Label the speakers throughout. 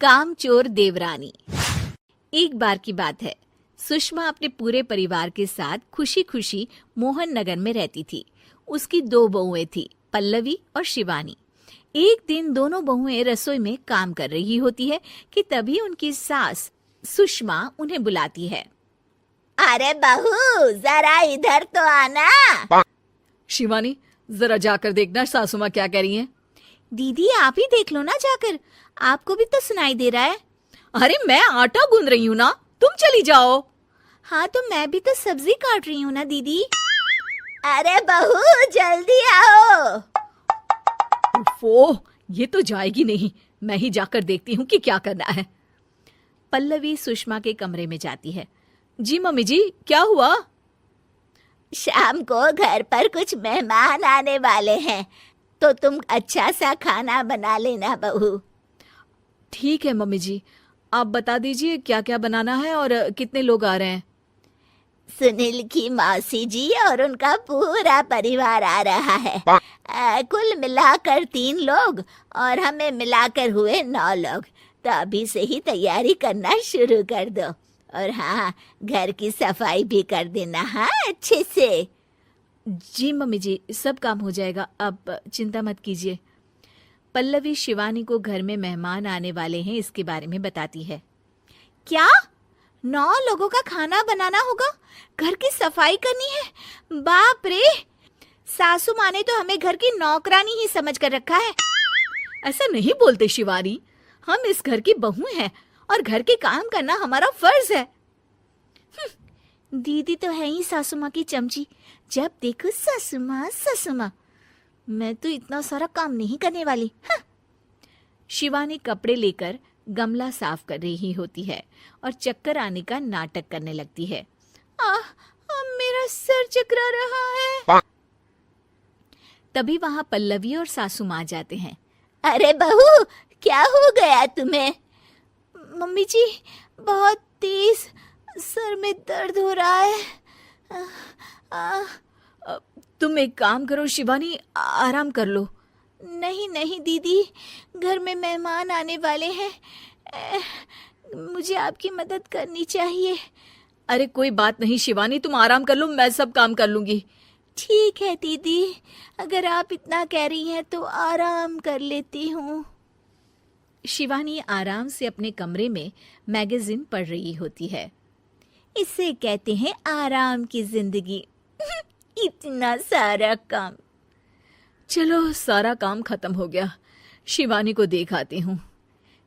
Speaker 1: कामचोर देवरानी। एक बार की बात है, सुषमा अपने पूरे परिवार के साथ खुशी खुशी मोहन नगर में रहती थी। उसकी 2 बहुएं थी, पल्लवी और शिवानी। एक दिन दोनों बहुएं रसोई में काम कर रही होती है कि तभी उनकी सास सुषमा उन्हें बुलाती है।
Speaker 2: अरे बहू, जरा इधर तो आना।
Speaker 3: शिवानी, जरा जाकर देखना सासू माँ क्या कह रही हैं।
Speaker 1: दीदी आप ही देख लो ना जाकर, आपको भी तो सुनाई दे रहा है।
Speaker 3: अरे मैं आटा गूंद रही हूँ ना, तुम चली जाओ।
Speaker 1: हाँ तो मैं भी तो सब्जी काट रही हूँ ना दीदी।
Speaker 2: अरे बहू जल्दी आओ।
Speaker 3: ओह, ये तो जाएगी नहीं। मैं ही जाकर देखती हूँ कि क्या करना है।
Speaker 1: पल्लवी सुषमा के कमरे में जाती है।
Speaker 3: जी मम्मी जी, क्या हुआ?
Speaker 2: शाम को घर पर कुछ मेहमान आने वाले हैं, तो तुम अच्छा सा खाना बना लेना बहू।
Speaker 3: ठीक है मम्मी जी, आप बता दीजिए क्या क्या बनाना है और कितने लोग आ रहे हैं।
Speaker 2: सुनील की मौसी जी और उनका पूरा परिवार आ रहा है। कुल मिलाकर 3 लोग और हमें मिलाकर हुए 9 लोग। तो अभी से ही तैयारी करना शुरू कर दो। और हाँ, घर की सफाई भी कर देना, हाँ अच्छे से।
Speaker 1: जी मम्मी जी, सब काम हो जाएगा, आप चिंता मत कीजिए। पल्लवी शिवानी को घर में मेहमान आने वाले हैं इसके बारे में बताती है। क्या 9 लोगों का खाना बनाना होगा, घर की सफाई करनी है? बाप रे, सासू माँ ने तो हमें घर की नौकरानी ही समझ कर रखा है।
Speaker 3: ऐसा नहीं बोलते शिवानी, हम इस घर की बहू हैं और घर के काम करना हमारा फर्ज है।
Speaker 1: दीदी तो है ही सासू माँ की चमची, जब देखो सासू माँ सासू माँ। मैं तो इतना सारा काम नहीं करने वाली। शिवानी कपड़े लेकर गमला साफ कर रही होती है और चक्कर आने का नाटक करने लगती है। मेरा सर चकरा रहा है। तभी वहां पल्लवी और सासू माँ जाते हैं।
Speaker 2: अरे बहू, क्या हो गया तुम्हें?
Speaker 1: मम्मी जी, बहुत तेज सर में दर्द हो रहा है।
Speaker 3: तुम एक काम करो शिवानी, आराम कर लो।
Speaker 1: नहीं नहीं दीदी, घर में मेहमान आने वाले हैं, मुझे आपकी मदद करनी चाहिए।
Speaker 3: अरे कोई बात नहीं शिवानी, तुम आराम कर लो, मैं सब काम कर लूंगी।
Speaker 1: ठीक है दीदी, अगर आप इतना कह रही हैं तो आराम कर लेती हूँ। शिवानी आराम से अपने कमरे में मैगजीन पढ़ रही होती है। इसे कहते हैं आराम की जिंदगी। इतना सारा काम।
Speaker 3: चलो, सारा काम खत्म हो गया, शिवानी को देख आती हूँ।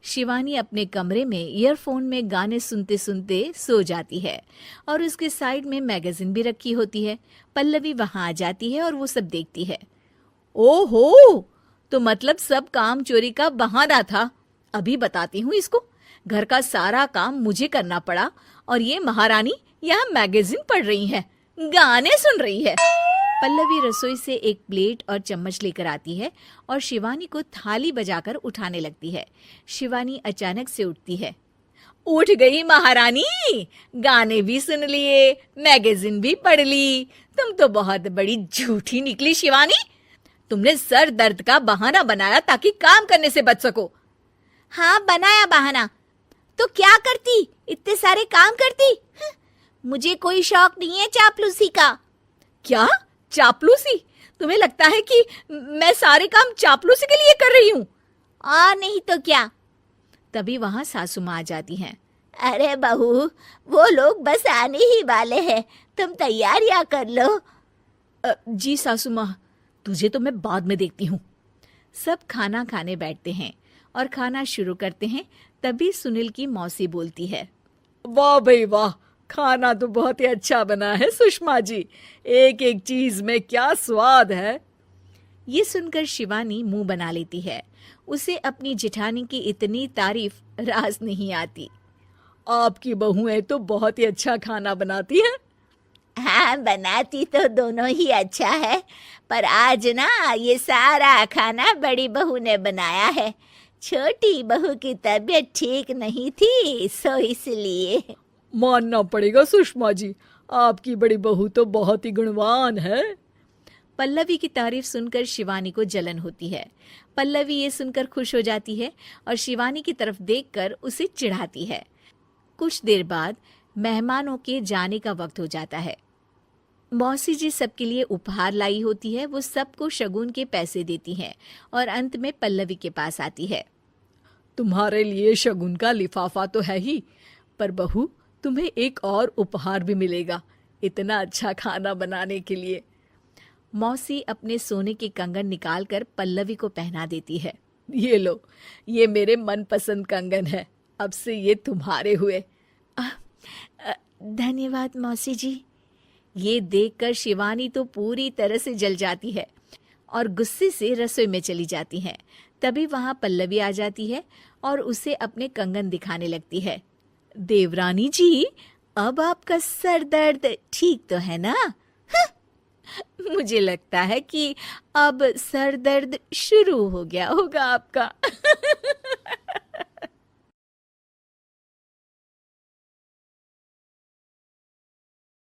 Speaker 1: शिवानी अपने कमरे में ईयरफोन में गाने सुनते सुनते सो जाती है और उसके साइड में मैगजीन भी रखी होती है। पल्लवी वहां आ जाती है और वो सब देखती है।
Speaker 3: ओहो, तो मतलब सब काम चोरी का बहाना था। अभी बताती हूँ इसको। घर का सारा काम मुझे करना पड़ा और ये महारानी यहाँ मैगजीन पढ़ रही है, गाने सुन रही है।
Speaker 1: पल्लवी रसोई से एक प्लेट और चम्मच लेकर आती है और शिवानी को थाली बजाकर उठाने लगती है। शिवानी अचानक से उठती है।
Speaker 3: उठ गई महारानी, गाने भी सुन लिए, मैगजीन भी पढ़ ली। तुम तो बहुत बड़ी झूठी निकली शिवानी। तुमने सर दर्द का बहाना बनाया ताकि काम करने से बच सको।
Speaker 1: हाँ, बनाया बहाना, तो क्या करती, इतने सारे काम करती। मुझे कोई शौक नहीं है चापलूसी का।
Speaker 3: क्या चापलूसी? तुम्हें लगता है कि मैं सारे काम चापलूसी के लिए कर रही हूँ?
Speaker 1: और नहीं तो क्या। तभी वहां सासू माँ आ जाती हैं।
Speaker 2: अरे बहू, वो लोग बस आने ही वाले हैं, तुम तैयारियां कर लो।
Speaker 3: जी सासू माँ, तुझे तो मैं बाद में देखती हूँ।
Speaker 1: सब खाना खाने बैठते हैं और खाना शुरू करते हैं। तभी सुनील की मौसी बोलती है।
Speaker 3: वाह भाई वाह, खाना तो बहुत ही अच्छा बना है सुषमा जी, एक एक चीज में क्या स्वाद है।
Speaker 1: ये सुनकर शिवानी मुंह बना लेती है। उसे अपनी जेठानी की इतनी तारीफ रास नहीं आती।
Speaker 3: आपकी बहुएं तो बहुत ही अच्छा खाना बनाती हैं।
Speaker 2: हाँ, बनाती तो दोनों ही अच्छा है, पर आज ना ये सारा खाना बड़ी बहू ने बनाया है। छोटी बहू की तबीयत ठीक नहीं थी, सो इसलिए।
Speaker 3: मानना पड़ेगा सुषमा जी, आपकी बड़ी बहू तो बहुत ही गुणवान है।
Speaker 1: पल्लवी की तारीफ सुनकर शिवानी को जलन होती है। पल्लवी ये सुनकर खुश हो जाती है और शिवानी की तरफ देखकर उसे चिढ़ाती है। कुछ देर बाद मेहमानों के जाने का वक्त हो जाता है। मौसी जी सबके लिए उपहार लाई होती है। वो सबको शगुन के पैसे देती हैं और अंत में पल्लवी के पास आती है।
Speaker 3: तुम्हारे लिए शगुन का लिफाफा तो है ही, पर बहू तुम्हें एक और उपहार भी मिलेगा इतना अच्छा खाना बनाने के लिए।
Speaker 1: मौसी अपने सोने के कंगन निकालकर पल्लवी को पहना देती है।
Speaker 3: ये लो, ये मेरे मनपसंद कंगन है, अब से ये तुम्हारे हुए।
Speaker 1: धन्यवाद मौसी जी। ये देखकर शिवानी तो पूरी तरह से जल जाती है और गुस्से से रसोई में चली जाती है। तभी वहां पल्लवी आ जाती है और उसे अपने कंगन दिखाने लगती है।
Speaker 2: देवरानी जी, अब आपका सर दर्द ठीक तो है ना? मुझे लगता है कि अब सर दर्द शुरू हो गया होगा आपका।